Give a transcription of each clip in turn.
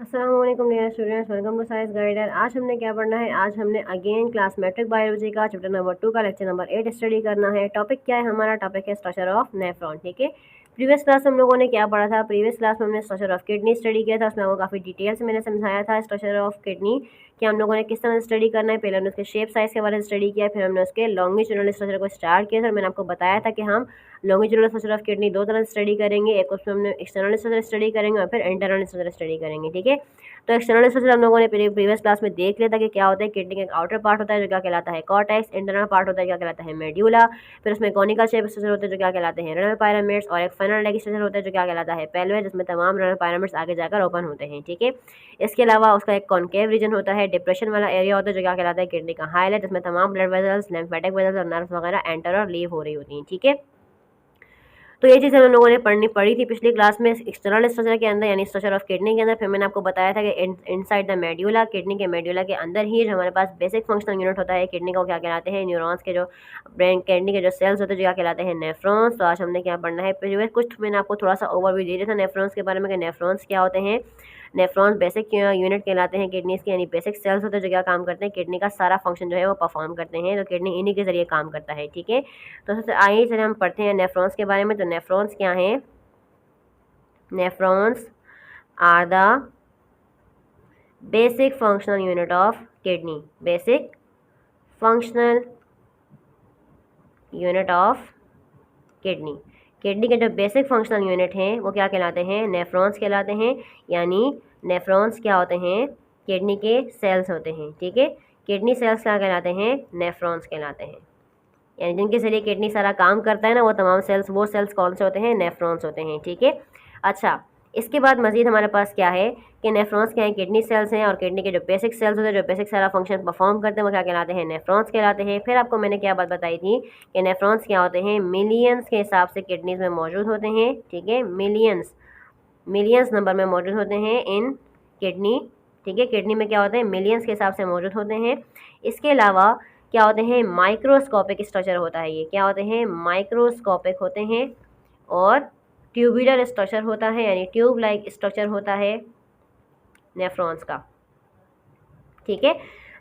अस्सलाम वालेकुम dear students, welcome to science guider. आज हमने क्या पढ़ना है? आज हमने अगेन क्लास मेट्रिक बायोलॉजी का चैप्टर नंबर 2 का लेक्चर नंबर 8 स्टडी करना है। टॉपिक क्या है? हमारा टॉपिक है स्ट्रक्चर ऑफ नेफ्रॉन। ठीक है, प्रीवियस क्लास हम लोगों ने क्या पढ़ा था? प्रीवियस क्लास में हमने स्ट्रक्चर ऑफ किडनी स्टडी किया था। उसमें आपको काफ़ी डिटेल से मैंने समझाया था स्ट्रक्चर ऑफ किडनी कि हम लोगों ने किस तरह से स्टडी करना है। पहले हमने उसके शेप साइज के बारे में स्टडी किया, फिर हमने उसके लॉन्गिट्यूडनल स्ट्रक्चर को स्टार्ट किया था। मैंने आपको बताया था कि हम लॉन्गिट्यूडनल स्ट्रक्चर ऑफ किडनी दो तरह से स्टडी करेंगे, एक उसमें हमने एक्सटर्नल स्ट्रक्चर स्टडी करेंगे और फिर इंटरनल स्ट्रक्चर स्टडी करेंगे। ठीक है, तो एक्सटर्नल स्ट्रक्चर हम लोगों ने प्रीवियस क्लास में देख लिया था कि क्या होता है। किडनी का एक आउटर पार्ट होता है जो क्या कहलाता है कॉर्टेक्स, इंटरनल पार्ट होता है क्या कहलाता है मेड्यूला, फिर उसमें कॉनिकल शेप स्ट्रक्चर होते हैं जो क्या कहलाते हैं रेनल पिरामिड्स, और एक फेनल लेग स्ट्रक्चर होता है जो क्या कहलाता है पेल्विस, जिसमें तमाम रेनल पिरामिड्स आगे जाकर ओपन होते हैं। ठीक है, इसके अलावा उसका एक कॉन्केव रीजन होता है, डिप्रेशन वाला एरिया होता है जो क्या कहलाता है किडनी का हाईलाइट, जिसमें तमाम ब्लड वेसल्स, लिम्फेटिक वेसल्स और नर्व्स वगैरह एंटर और लीव हो रही होती हैं। ठीक है, तो ये चीज़ हम लोगों ने पढ़ी थी पिछली क्लास में एक्सटर्नल स्ट्रक्चर के अंदर, यानी स्ट्रक्चर ऑफ किडनी के अंदर। फिर मैंने आपको बताया था कि इनसाइड द मेड्यूला, किडनी के मेड्यूला के अंदर ही जो हमारे पास बेसिक फंक्शनल यूनिट होता है किडनी का, क्या कहलाते हैं न्यूरॉन्स के जो ब्रेन किडनी के जो सेल्स होते हैं जो क्या कहलाते हैं नेफ्रॉन्स। तो आज हमने क्या पढ़ना है? कुछ मैंने आपको थोड़ा सा ओवरव्यू दे दिया था नेफ्रॉन्स के बारे में कि नेफ्रॉन्स क्या होते हैं। नेफ्रॉन्स बेसिक यूनिट कहलाते हैं किडनीज के, यानी बेसिक सेल्स होते हैं जो क्या काम करते हैं किडनी का सारा फंक्शन जो है वो परफॉर्म करते हैं। तो किडनी इन्हीं के जरिए काम करता है। ठीक है, तो सबसे आइए चलिए हम पढ़ते हैं नेफ्रॉन्स के बारे में। तो नेफ्रॉन्स क्या हैं? Nephrons are the basic functional unit of kidney. Basic functional unit of kidney. Kidney के जो बेसिक फंक्शनल यूनिट हैं वो क्या कहलाते हैं? नेफ्रॉन्स कहलाते हैं। यानी नेफ्रॉन्स क्या होते हैं? किडनी के सेल्स होते हैं। ठीक है, किडनी सेल्स क्या कहलाते हैं? नेफ्रॉन्स कहलाते हैं। यानी जिनके जरिए किडनी सारा काम करता है ना, वो तमाम सेल्स, वो सेल्स कौन से होते हैं? नेफ्रॉन्स होते हैं। ठीक है, अच्छा, इसके बाद मजीद हमारे पास क्या है कि नेफ्रॉन्स क्या है? किडनी सेल्स हैं, और किडनी के जो बेसिक सेल्स होते हैं जो बेसिक सारा फंक्शन परफॉर्म करते हैं वो क्या कहलाते हैं? नेफ्रॉन्स कहलाते हैं। फिर आपको मैंने क्या बात बताई थी कि नेफ्रॉन्स क्या होते हैं? मिलियंस के हिसाब से किडनीज में मौजूद होते हैं। ठीक है, मिलियंस नंबर में मौजूद होते हैं इन किडनी। ठीक है, किडनी में क्या होते हैं? मिलियंस के हिसाब से मौजूद होते हैं। इसके अलावा क्या होते हैं? माइक्रोस्कोपिक स्ट्रक्चर होता है। ये क्या होते हैं? माइक्रोस्कोपिक होते हैं। और ट्यूबुलर स्ट्रक्चर होता है, यानी ट्यूब लाइक स्ट्रक्चर होता है नेफ्रॉन्स का। ठीक है,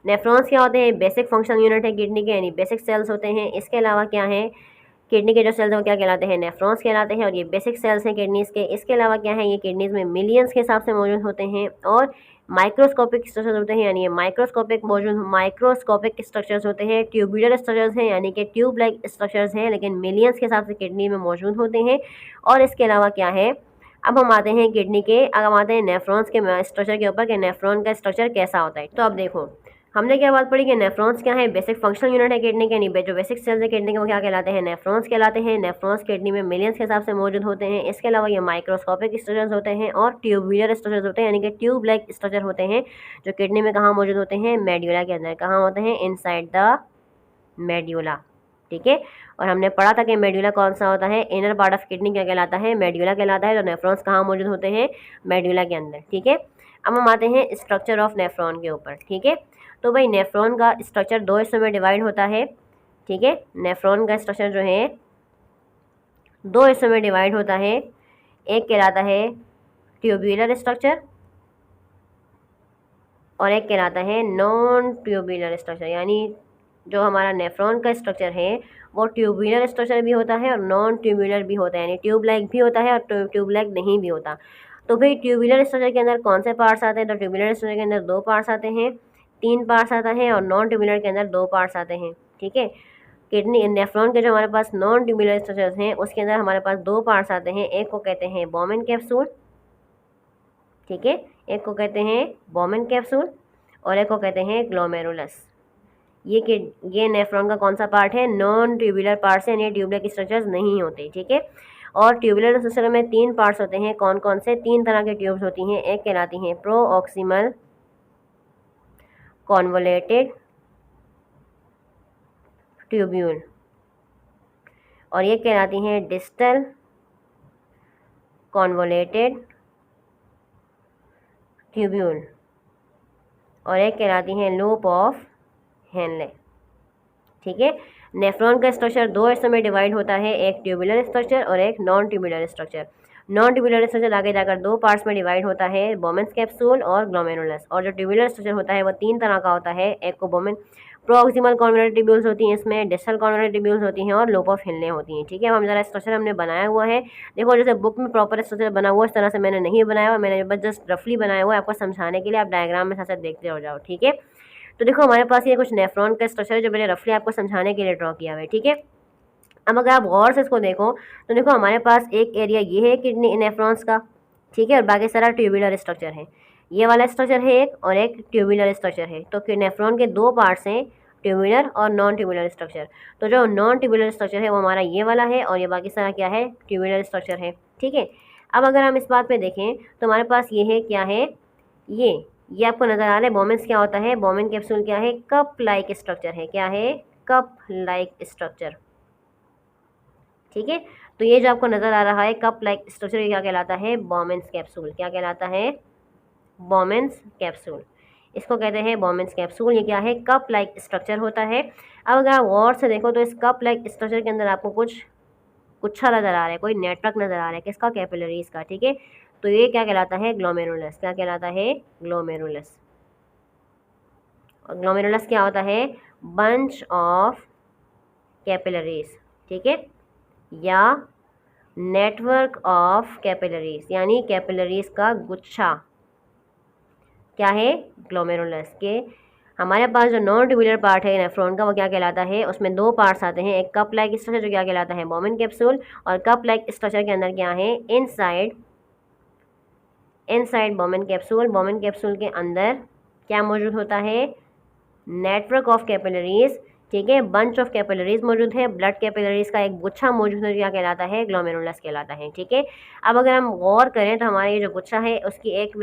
नेफ्रॉन्स क्या होते हैं? बेसिक फंक्शनल यूनिट है किडनी के, यानी बेसिक सेल्स होते हैं। इसके अलावा क्या है? किडनी के जो सेल्स हैं वो क्या कहलाते हैं? नेफ्रॉन्स कहलाते हैं, और ये बेसिक सेल्स हैं किडनीज़ के। इसके अलावा क्या है? ये किडनीज़ में मिलियंस के हिसाब से मौजूद होते हैं। और माइक्रोस्कोपिक स्ट्रक्चर्स होते हैं, यानी ये माइक्रोस्कोपिक स्ट्रक्चर्स होते हैं। ट्यूबुलर स्ट्रक्चर्स हैं, यानी कि ट्यूब लाइक स्ट्रक्चर्स हैं, लेकिन मिलियंस के हिसाब से किडनी में मौजूद होते हैं। और इसके अलावा क्या है? अब हम आते हैं किडनी के, अब हम आते हैं नेफ्रॉन्स के स्ट्रक्चर के ऊपर कि नेफ्रॉन का स्ट्रक्चर कैसा होता है। तो अब देखो, हमने क्या बात पढ़ी कि नेफ्रॉन्स क्या है? बेसिक फंक्शनल यूनिट है किडनी के, यानी जो बेसिक सेल्स है किडनी के वो क्या कहलाते हैं? नेफ्रॉन्स कहलाते हैं। नेफ्रॉन्स किडनी में मिलियंस के हिसाब से मौजूद होते हैं। इसके अलावा ये माइक्रोस्कोपिक स्ट्रक्चर्स होते हैं और ट्यूबुलर स्ट्रक्चर्स होते हैं, यानी कि ट्यूब लाइक स्ट्रक्चर होते हैं, जो किडनी में कहाँ मौजूद होते हैं? मेड्यूला के अंदर। कहाँ होते हैं? Inside the medulla. ठीक है, और हमने पढ़ा था कि मेड्यूला कौन सा होता है? इनर पार्ट ऑफ किडनी क्या कहलाता है? मेड्यूला कहलाता है। तो नेफ्रॉन्स कहाँ मौजूद होते हैं? मेड्यूला के अंदर। ठीक है, अब हम आते हैं स्ट्रक्चर ऑफ नेफ्रॉन के ऊपर। ठीक है, तो भाई नेफ्रॉन का स्ट्रक्चर दो हिस्सों में डिवाइड होता है। ठीक है, नेफ्रॉन का स्ट्रक्चर जो है दो हिस्सों में डिवाइड होता है। एक कहलाता है ट्यूबुलर स्ट्रक्चर और एक कहलाता है नॉन ट्यूबुलर स्ट्रक्चर। यानी जो हमारा नेफ्रॉन का स्ट्रक्चर है वो ट्यूबुलर स्ट्रक्चर भी होता है और नॉन ट्यूबुलर भी होता है, यानी ट्यूब लाइक भी होता है और ट्यूब लाइक नहीं भी होता। तो भाई ट्यूबुलर स्ट्रक्चर के अंदर कौन से पार्ट्स आते हैं? तो ट्यूबुलर स्ट्रक्चर के अंदर दो पार्ट्स आते हैं, तीन पार्ट्स आता है, और नॉन ट्यूबुलर के अंदर दो पार्ट्स आते हैं। ठीक है, किडनी नेफ्रॉन के जो हमारे पास नॉन ट्यूबुलर स्ट्रक्चर्स हैं उसके अंदर हमारे पास दो पार्ट्स आते हैं। एक को कहते हैं बोमेन कैप्सूल। ठीक है, एक को कहते हैं बोमेन कैप्सूल और एक को कहते हैं ग्लोमेरुलस। ये नेफ्रॉन का कौन सा पार्ट है? नॉन ट्यूबुलर पार्ट है, यानी ट्यूबुलर के स्ट्रक्चर्स नहीं होते। ठीक है, और ट्यूबुलर स्ट्रक्चर में तीन पार्ट्स होते हैं। कौन कौन से? तीन तरह के ट्यूब्स होती हैं। एक कहलाती हैं प्रोऑक्सिमल कॉन्वोलेटेड ट्यूब्यूल, और ये कहलाती हैं डिस्टल कॉन्वोलेटेड ट्यूब्यूल, और एक कहलाती हैं लूप ऑफ हेनले। ठीक है, नेफ्रॉन का स्ट्रक्चर दो हिस्सों में डिवाइड होता है, एक ट्यूबुलर स्ट्रक्चर और एक non tubular structure. Non tubular structure आगे जाकर दो पार्ट्स में डिवाइड होता है, बोमेन्स कैप्सूल और ग्लोमेरुलस। और जो ट्यूबुलर स्ट्रक्चर होता है वो तीन तरह का होता है, एक को बोमेन प्रोक्सिमल कॉन्वोल्यूटेड ट्यूब्यूल्स होती हैं, इसमें डिस्टल कॉन्वोल्यूटेड ट्यूब्यूल्स होती हैं और लोप ऑफ हिलने होती हैं। ठीक है, अब हम जरा स्ट्रक्चर हमने बनाया हुआ है, देखो जैसे बुक में प्रॉपर स्ट्रक्चर बना हुआ है, इस तरह से मैंने नहीं बनाया हुआ, मैंने बस जस्ट रफली बनाया हुआ है आपको समझाने के लिए, आप डायग्राम में साथ साथ देखते हो जाओ। ठीक है, तो देखो हमारे पास ये कुछ नेफ्रॉन का स्ट्रक्चर है जो मैंने रफली आपको समझाने के लिए ड्रॉ किया हुआ है। ठीक है, अब अगर आप गौर से इसको देखो तो देखो हमारे पास एक एरिया ये है किडनी नेफ्रॉन्स का, ठीक है, और बाकी सारा ट्यूबुलर स्ट्रक्चर है। ये वाला स्ट्रक्चर है एक, और एक ट्यूबुलर स्ट्रक्चर है। तो नेफ्रॉन के दो पार्ट्स हैं, ट्यूबुलर और नॉन ट्यूबुलर स्ट्रक्चर। तो जो नॉन ट्यूबुलर स्ट्रक्चर है वो हमारा ये वाला है, और ये बाकी सारा क्या है, ट्यूबुलर स्ट्रक्चर है। ठीक है, अब अगर हम इस बात पे देखें तो हमारे पास ये है, क्या है, ये आपको नज़र आ रहा है। बोमेन्स क्या होता है, बोमेन कैप्सूल क्या है, कप लाइक स्ट्रक्चर है। क्या है, कप लाइक स्ट्रक्चर। ठीक है, तो ये जो आपको नज़र आ रहा है कप लाइक स्ट्रक्चर, ये क्या कहलाता है, बोमेन्स कैप्सूल। क्या कहलाता है, बोमेन्स कैप्सूल। इसको कहते हैं बोमेन्स कैप्सूल। ये क्या है, कप लाइक स्ट्रक्चर होता है। अब अगर आप गौर से देखो तो इस कप लाइक स्ट्रक्चर के अंदर आपको कुछ गुच्छा नज़र आ रहा है, कोई नेटवर्क नज़र आ रहा है, किसका, कैपिलरीज का। ठीक है, तो ये क्या कहलाता है, ग्लोमेरुलस। क्या कहलाता है, ग्लोमेरुलस। और ग्लोमेरुलस क्या होता है, बंच ऑफ कैपिलरीज। ठीक है, या नेटवर्क ऑफ कैपिलरीज, यानी कैपिलरीज का गुच्छा क्या है, ग्लोमेरुलस के। हमारे पास जो नॉन ट्यूबुलर पार्ट है नेफ्रॉन का वो क्या कहलाता है, उसमें दो पार्ट्स आते हैं, एक कप लाइक स्ट्रक्चर जो क्या कहलाता है, बोमेन कैप्सूल, और कप लाइक स्ट्रक्चर के अंदर क्या है, inside Bowman capsule. Bowman capsule के अंदर क्या मौजूद होता है, नेटवर्क ऑफ कैपिलरीज। ठीक है, बंच ऑफ कैपिलरीज मौजूद है, ब्लड कैपिलरीज का एक गुच्छा मौजूद है, क्या कहलाता है, ग्लोमेरुलस कहलाता है। ठीक है, अब अगर हम गौर करें तो हमारा ये जो गुच्छा है उसकी एक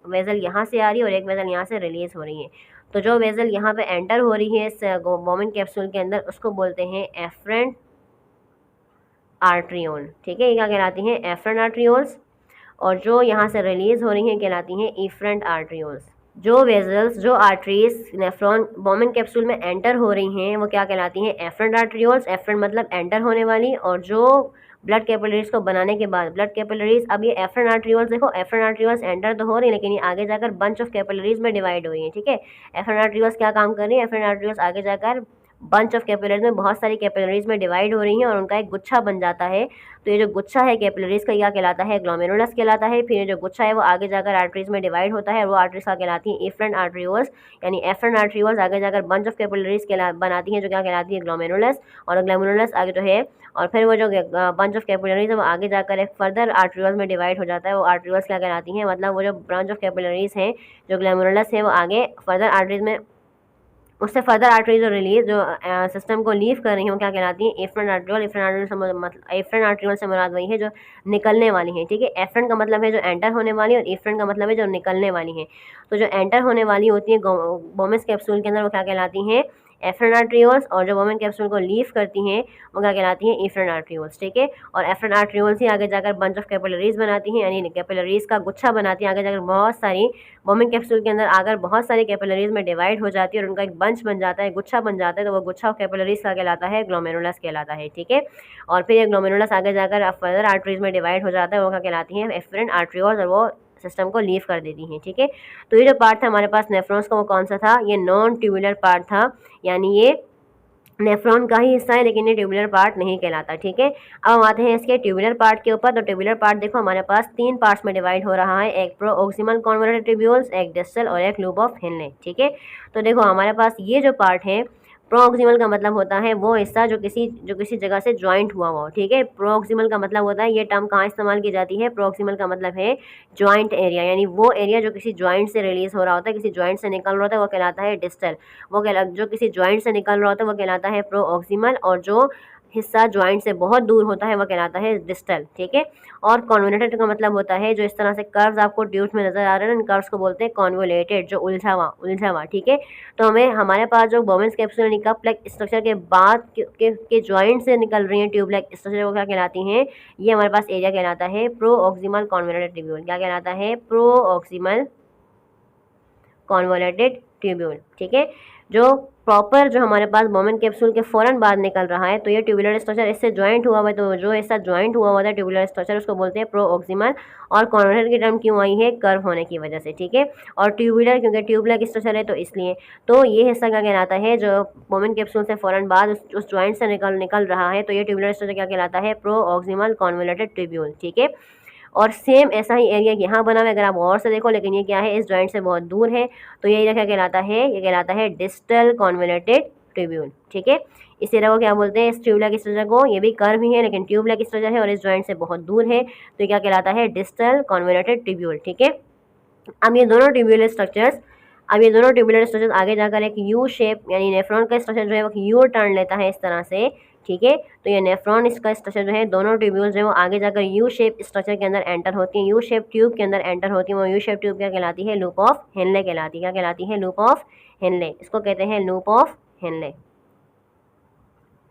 वेजल यहाँ से आ रही है और एक वेजल यहाँ से रिलीज हो रही है। तो जो वेजल यहाँ पे एंटर हो रही है इस बोमेन कैप्सूल के अंदर उसको बोलते हैं एफरेंट आर्ट्रियोल। ठीक है, ये क्या कहलाती हैं, एफरेंट आर्ट्रियोल्स। और जो यहाँ से रिलीज हो रही हैं कहलाती हैं इफरेंट आर्ट्रियोल्स। जो वेजल्स, जो आर्टरीज नेफ्रॉन बोमेन कैप्सूल में एंटर हो रही हैं वो क्या कहलाती हैं, एफरेंट आर्ट्रियोल्स। एफरेंट मतलब एंटर होने वाली, और जो ब्लड कैपिलरीज को बनाने के बाद ब्लड कैपिलरीज, अब ये एफरेंट आर्ट्रियोल्स, देखो एफरेंट आर्ट्रियोल्स एंटर तो हो रही है लेकिन ये आगे जाकर बंच ऑफ कैपिलरीज में डिवाइड हुई है। ठीक है, एफरेंट आर्ट्रियोल्स क्या काम कर रही है, एफरेंट आर्ट्रियोल्स आगे जाकर बंच ऑफ कैपिलरीज में बहुत सारी कैपिलरीज में डिवाइड हो रही हैं और उनका एक गुच्छा बन जाता है। तो ये जो गुच्छा है कैपिलरीज का क्या कहलाता है, ग्लोमेरुलस कहलाता है। फिर ये जो गुच्छा है वो आगे जाकर आर्टरीज में डिवाइड होता है और वो आर्टरीज क्या कहलाती हैं, एफरेंट आर्ट्रियोल्स। यानी एफरेंट आर्ट्रियोल्स आगे जाकर बंच ऑफ कैपिलरीज बनाती हैं जो क्या कहलाती है, ग्लोमेरुलस। और ग्लोमेरुलस आगे जो है, और फिर वो जो बंच ऑफ कैपिलरीज है वो आगे जाकर एक फर्दर आर्ट्रियोल्स में डिवाइड हो जाता है, वो आर्ट्रियोल्स क्या कहलाती हैं, मतलब वो जो ब्रांच ऑफ कैपिलरीज हैं जो ग्लोमेरुलस है वो आगे फर्दर आर्टरीज में, उससे फर्दर आर्टरीज जो रिलीज जो सिस्टम को लीव कर रही हैं वो क्या कहलाती हैं, एफरेंट आर्ट्रियोल। एफरेंट आर्ट्रियोल से मुराद वही है जो निकलने वाली हैं। ठीक है, एफरेंट का मतलब है जो एंटर होने वाली है और एफरेंट का मतलब है जो निकलने वाली हैं। तो जो एंटर होने वाली होती है बोमेन कैप्सूल के अंदर वो क्या कहलाती हैं, एफरेंट आर्ट्रियोल्स। और जो बोमेन कैप्सूल को लीव करती हैं वो क्या कहलाती हैं, एफरेंट आर्ट्रियोल्स। ठीक है, और एफरेंट आर्ट्रियोल्स ही आगे जाकर बंच ऑफ कैपिलरीज बनाती हैं, यानी कैपिलरीज का गुच्छा बनाती हैं, आगे जाकर बहुत सारी बोमेन कैप्सूल के अंदर आकर बहुत सारी कैपिलरीज में डिवाइड हो जाती है और उनका एक बंच बन जाता है, गुच्छा बन जाता है। तो वो गुच्छा ऑफ कैपिलरीज का कहलाता है, ग्लोमेरुलस कहलाता है। ठीक है, और फिर ये ग्लोमेरुलस आगे जाकर फर्दर आर्टरीज में डिवाइड हो जाता है, वो क्या कहलाती हैं, एफरेंट आर्ट्रियोल्स, और वो सिस्टम को लीव कर देती हैं। ठीक है, तो ये जो पार्ट था हमारे पास नेफ्रॉन्स का वो कौन सा था, ये नॉन ट्यूबुलर पार्ट था, यानी ये नेफ्रॉन का ही हिस्सा है लेकिन ये ट्यूबुलर पार्ट नहीं कहलाता। ठीक है, अब हम आते हैं इसके ट्यूबुलर पार्ट के ऊपर। तो ट्यूबुलर पार्ट देखो हमारे पास तीन पार्ट्स में डिवाइड हो रहा है, एक प्रोऑक्सिमल कॉन्वोल्यूटेड ट्यूब्यूल्स, एक डिस्टल और एक लूप ऑफ हिनले। ठीक है, तो देखो हमारे पास ये जो पार्ट है, प्रोऑक्सिमल का मतलब होता है वो हिस्सा जो किसी जगह से ज्वाइंट हुआ हो। ठीक है, प्रोऑक्सिमल का मतलब होता है, ये टर्म कहाँ इस्तेमाल की जाती है, प्रोऑक्सिमल का मतलब है ज्वाइंट एरिया, यानी वो एरिया जो किसी ज्वाइंट से रिलीज हो रहा होता है, किसी ज्वाइंट से निकल रहा होता है, वो कहलाता है डिस्टल। जो किसी ज्वाइंट से निकल रहा होता है वो कहलाता है प्रोऑक्सिमल, और जो हिस्सा ज्वाइंट से बहुत दूर होता है वह कहलाता है डिस्टल। ठीक है, और कॉन्वोल्यूटेड का मतलब होता है जो इस तरह से कर्व्स आपको ट्यूब्स में नजर आ रहे हैं, इन कर्व्स को बोलते हैं कॉन्वोलेटेड, जो उलझा हुआ। ठीक है, तो हमारे पास जो बोमेन कैप्सूल यानी कप लाइक स्ट्रक्चर के बाद के ज्वाइंट से निकल रही हैं ट्यूब लाइक स्ट्रक्चर, वो क्या कहलाती हैं, ये हमारे पास एरिया कहलाता है प्रोऑक्सिमल कॉन्वोलेटेड ट्यूब्यूल। क्या कहलाता है, प्रोऑक्सिमल कॉन्वोलेटेड ट्यूब्यूल। ठीक है, जो प्रॉपर जो हमारे पास बोमेन कैप्सूल के फ़ौरन बाद निकल रहा है, तो ये ट्यूबुलर स्ट्रक्चर इससे ज्वाइंट हुआ हुआ है। तो जो ऐसा ज्वाइंट हुआ हुआ था ट्यूबुलर स्ट्रक्चर, उसको बोलते हैं प्रोऑक्सिमल। और कॉन्वेटर की टर्म क्यों आई है? कर्व होने की वजह से, ठीक है। और ट्यूबुलर क्योंकि ट्यूबुलर स्ट्रक्चर है तो इसलिए। तो ये हिस्सा क्या कहलाता है? जो बोमेन कैप्सूल से फ़ौरन बाद उस ज्वाइंट से निकल रहा है, तो ये ट्यूबुलर स्ट्रक्चर क्या कहलाता है? प्रोऑक्सिमल कॉन्वोल्यूटेड ट्यूब्यूल, ठीक है। और सेम ऐसा ही एरिया यहाँ बना हुआ है, अगर आप और से देखो, लेकिन ये क्या है? इस जॉइंट से बहुत दूर है, तो ये एरिया क्या कहलाता है? ये कहलाता है डिस्टल कॉन्वोल्यूटेड ट्यूब्यूल, ठीक है। इस एरिया को क्या बोलते हैं? इस ट्यूबुलर स्ट्रक्चर को, ये भी कर्व ही है लेकिन ट्यूबुलर स्ट्रक्चर है और इस जॉइंट से बहुत दूर है, तो ये क्या कहलाता है? डिस्टल कॉन्वोल्यूटेड ट्यूब्यूल, ठीक है। अब ये दोनों ट्यूबुलर स्ट्रक्चर्स आगे जाकर एक यू शेप, यानी नेफ्रॉन का स्ट्रक्चर जो है वो यू टर्न लेता है इस तरह से, ठीक है। तो ये नेफ्रॉन इसका स्ट्रक्चर जो है, दोनों ट्यूब्यूल्स जो है वो आगे जाकर यू शेप स्ट्रक्चर के अंदर एंटर होती हैं, यू शेप ट्यूब के अंदर एंटर होती हैं। वो यू शेप ट्यूब क्या कहलाती है? लूप ऑफ हेनले कहलाती है। क्या कहलाती है? Loop of Henley. इसको कहते हैं लूप ऑफ हेनले,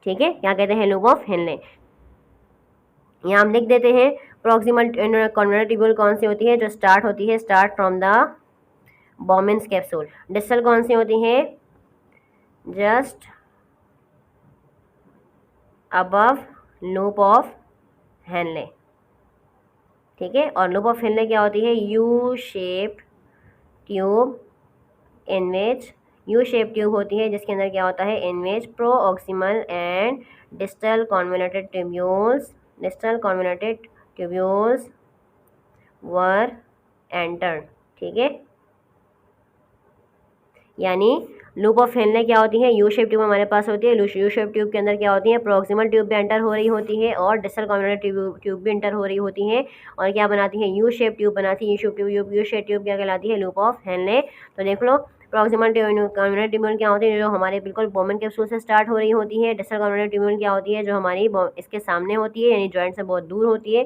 ठीक है। क्या कहते हैं? Loop of Henley. यहाँ हम लिख देते हैं प्रॉक्सिमल कॉन्वोल्यूटेड ट्यूब्यूल कौन सी होती है? जो स्टार्ट होती है, start from the Bowman's capsule. Distal कौन सी होती है? Just above loop of Henle, ठीक है। और लूप ऑफ हेनले क्या होती है? U shape tube in which, U shape tube होती है जिसके अंदर क्या होता है? In which proximal and distal convoluted tubules were entered, ठीक है। यानी लूप ऑफ हेनले क्या होती है? यू शेप ट्यूब हमारे पास होती है। यू शेप ट्यूब के अंदर क्या होती है? प्रोक्सिमल ट्यूब भी एंटर हो रही होती है और डिस्टल कॉन्वोल्यूटेड ट्यूब भी एंटर हो रही होती है, और क्या बनाती है? यू शेप ट्यूब बनाती है। यू शेप ट्यूब क्या कहलाती है? Loop of Henley. तो देख लो, प्रॉक्सिमल कॉन्वोल्यूटेड ट्यूब्यूल क्या होती है? जो हमारे बिल्कुल बोमेन कैप्सूल से स्टार्ट हो रही होती है। डिस्टल कॉन्वोल्यूटेड ट्यूब्यूल क्या होती है? जो हमारी इसके सामने होती है, यानी जॉइंट से बहुत दूर होती है,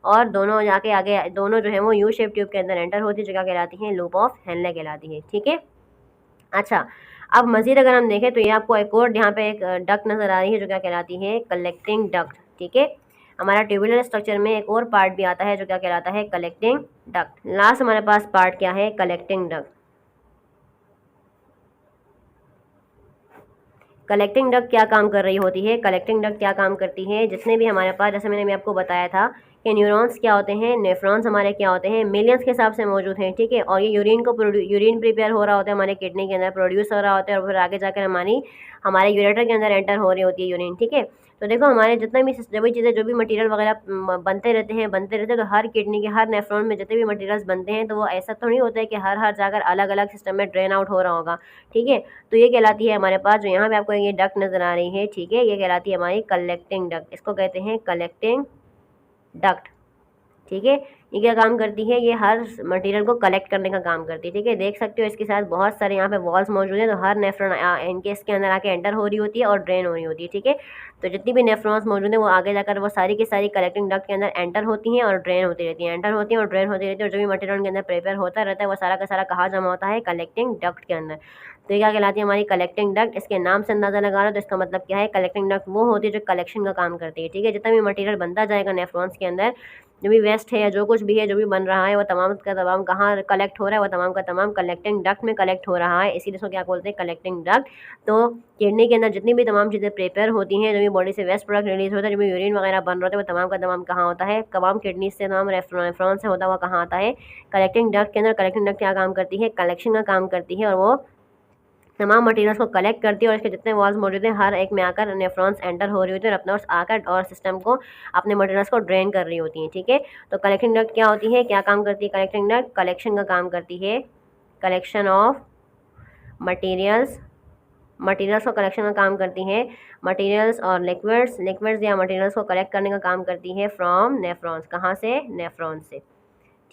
और दोनों जाके आगे दोनों जो है वो यू शेप ट्यूब के अंदर एंटर होती है, जो क्या कहलाती है? लूप ऑफ हेनले कहलाती है, ठीक है। अच्छा, अब मज़ीद अगर हम देखें तो ये आपको एक और यहाँ पे एक डक्ट नज़र आ रही है, जो क्या कहलाती है? कलेक्टिंग डक्ट, ठीक है। हमारा ट्यूबुलर स्ट्रक्चर में एक और पार्ट भी आता है जो क्या कहलाता है? Collecting duct. लास्ट हमारे पास पार्ट क्या है? Collecting duct. कलेक्टिंग डक्ट क्या काम कर रही होती है? कलेक्टिंग डक्ट क्या काम करती है? जितने भी हमारे पास, जैसे मैंने भी आपको बताया था कि न्यूरॉन्स क्या होते हैं, नेफ्रॉन्स हमारे क्या होते हैं? मिलियंस के हिसाब से मौजूद हैं, ठीक है। और ये यूरिन प्रिपेयर हो रहा होता है हमारे किडनी के अंदर, प्रोड्यूस हो रहा होता है, और फिर आगे जाकर हमारे यूरेटर के अंदर एंटर हो रही होती है यूरिन, ठीक है। तो देखो, हमारे जितने भी जो भी चीज़ें, जो भी मटेरियल वगैरह बनते रहते हैं, तो हर किडनी के हर नेफ्रॉन में जितने भी मटेरियल्स बनते हैं, तो वो ऐसा तो नहीं होता है कि हर जाकर अलग अलग सिस्टम में ड्रेन आउट हो रहा होगा, ठीक है। तो ये कहलाती है हमारे पास, जो यहाँ पे आपको ये डक्ट नज़र आ रही है, ठीक है, ये कहलाती है हमारी कलेक्टिंग डक्ट। इसको कहते हैं कलेक्टिंग डक्ट, ठीक है। ये क्या काम करती है? ये हर मटेरियल को कलेक्ट करने का काम करती है, ठीक है। देख सकते हो इसके साथ बहुत सारे यहाँ पे वॉल्स मौजूद हैं, तो हर नेफ्रॉन इनके इसके अंदर आके एंटर हो रही होती है और ड्रेन हो रही होती है, ठीक है। तो जितनी भी नेफ्रॉन्स मौजूद हैं वो आगे जाकर वो सारी की सारी कलेक्टिंग डक्ट के अंदर एंटर होती हैं और ड्रेन होती रहती हैं, एंटर होती हैं और ड्रेन होती रहती है। और जो भी मटेरियल के अंदर प्रिपेयर होता रहता है वो सारा का सारा कहाँ जमा होता है? कलेक्टिंग डक्ट के अंदर। तो ये क्या कहलाती है? हमारी कलेक्टिंग डक्ट। इसके नाम से अंदाजा लगा लो तो इसका मतलब क्या है? कलेक्टिंग डक्ट वो होती है जो कलेक्शन का काम करती है, ठीक है। जितना भी मटेरियल बनता जाएगा नेफ्रॉन्स के अंदर, जो भी वेस्ट है या जो कुछ भी है, जो भी बन रहा है, वो तमाम का तमाम कहाँ कलेक्ट हो रहा है? वो तमाम का तमाम कलेक्टिंग डक्ट में कलेक्ट हो रहा है, इसीलिए इसको क्या बोलते हैं? Collecting duct. तो किडनी के अंदर जितनी भी तमाम चीज़ें प्रिपेयर होती हैं, जो भी बॉडी से वेस्ट प्रोडक्ट रिलीज होता है, जो भी यूरिन वगैरह बन रहे होते हैं, वो तमाम का तमाम कहाँ होता है? तमाम किडनी से, तमाम नेफ्रॉन से होता हुआ कहाँ आता है? कलेक्टिंग डक्ट के अंदर। कलेक्टिंग डक्ट क्या काम करती है? कलेक्शन का काम करती है, और वो तमाम मटेरियल्स को कलेक्ट करती है, और इसके जितने वॉल्स मौजूद हैं हर एक में आकर नेफ्रॉन्स एंटर हो रही होती है और अपना आकर और सिस्टम को, अपने मटेरियल्स को ड्रेन कर रही होती हैं, ठीक है। तो कलेक्टिंग डक्ट क्या होती है? क्या काम करती है कलेक्टिंग डक्ट? कलेक्शन का काम करती है, कलेक्शन ऑफ मटेरियल्स को कलेक्शन का काम करती है। मटेरियल्स और लिक्विड्स या मटेरियल्स को कलेक्ट करने का काम करती है फ्रॉम नेफ्रॉन्स। कहाँ से? नेफ्रॉन से,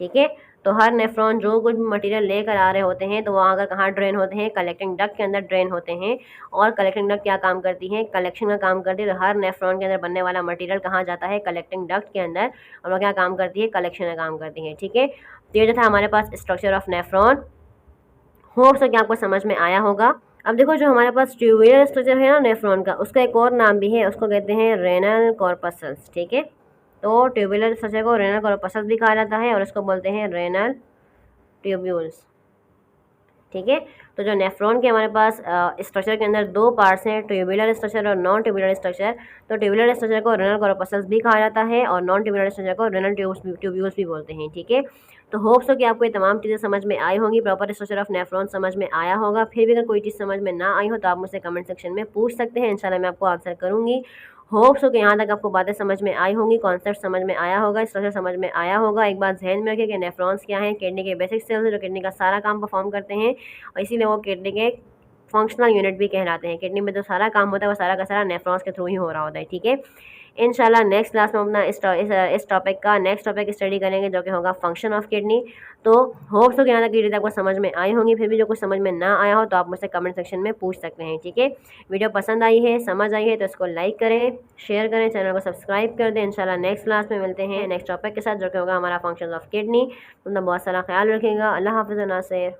ठीक है। तो हर नेफ्रॉन जो कुछ मटेरियल लेकर आ रहे होते हैं, तो वो आकर कहाँ ड्रेन होते हैं? कलेक्टिंग डक्ट के अंदर ड्रेन होते हैं। और कलेक्टिंग डक्ट क्या काम करती है? कलेक्शन का काम करती है। तो हर नेफ्रॉन के अंदर बनने वाला मटेरियल कहाँ जाता है? कलेक्टिंग डक्ट के अंदर, और वो क्या काम करती है? कलेक्शन का काम करती है, ठीक है। तो ये जो था हमारे पास structure of nephron. Hope so कि आपको समझ में आया होगा। अब देखो, जो हमारे पास ट्यूबुलर स्ट्रक्चर है ना नेफ्रॉन का, उसका एक और नाम भी है, उसको कहते हैं रेनल कॉर्पसल्स, ठीक है। तो ट्यूबुलर स्ट्रक्चर को रेनल कॉर्पसल्स भी कहा जाता है, और उसको बोलते हैं रेनल ट्यूब्यूल्स, ठीक है। तो जो नेफ्रॉन के हमारे पास स्ट्रक्चर के अंदर दो पार्ट्स हैं, ट्यूबुलर स्ट्रक्चर और नॉन ट्यूबुलर स्ट्रक्चर। तो ट्यूबुलर स्ट्रक्चर को रेनल कॉर्पस्कल्स भी कहा जाता है और नॉन ट्यूबुलर स्ट्रक्चर को रेनल ट्यूब्यूल्स भी बोलते हैं, ठीक है। तो होप्स हो कि आपको ये तमाम चीज़ें समझ में आई होंगी, प्रॉपर स्ट्रक्चर ऑफ नेफ्रॉन समझ में आया होगा। फिर भी अगर कोई चीज़ समझ में ना आई हो तो आप मुझसे कमेंट सेक्शन में पूछ सकते हैं, इंशाल्लाह मैं आपको आंसर करूँगी। होप्स हो कि यहाँ तक आपको बातें समझ में आई होंगी, कॉन्सेप्ट समझ में आया होगा, स्ट्रक्चर समझ में आया होगा। एक बात ध्यान में रखिए कि नेफ्रॉन्स क्या है, किडनी के बेसिक सेल्स हैं जो किडनी का सारा काम परफॉर्म करते हैं और इसीलिए वो किडनी के फंक्शनल यूनिट भी कहलाते हैं। किडनी में जो सारा काम होता है वो सारा का सारा नेफ्रॉन्स के थ्रू ही हो रहा होता है, ठीक है। इंशाल्लाह नेक्स्ट क्लास में अपना इस टॉपिक का नेक्स्ट टॉपिक स्टडी करेंगे जो कि होगा फंक्शन ऑफ किडनी। तो होप्स हो कि यहाँ तक की आपको समझ में आई होंगी। फिर भी जो कुछ समझ में ना आया हो तो आप मुझसे कमेंट सेक्शन में पूछ सकते हैं, ठीक है। वीडियो पसंद आई है, समझ आई है तो इसको लाइक करें, शेयर करें, चैनल को सब्सक्राइब कर दें। इंशाल्लाह नेक्स्ट क्लास में मिलते हैं नेक्स्ट टॉपिक के साथ जो कि होगा हमारा फंक्शन ऑफ किडनी। मतलब बहुत सारा ख्याल रखिएगा। अल्लाह हाफ़िज़ नासिर।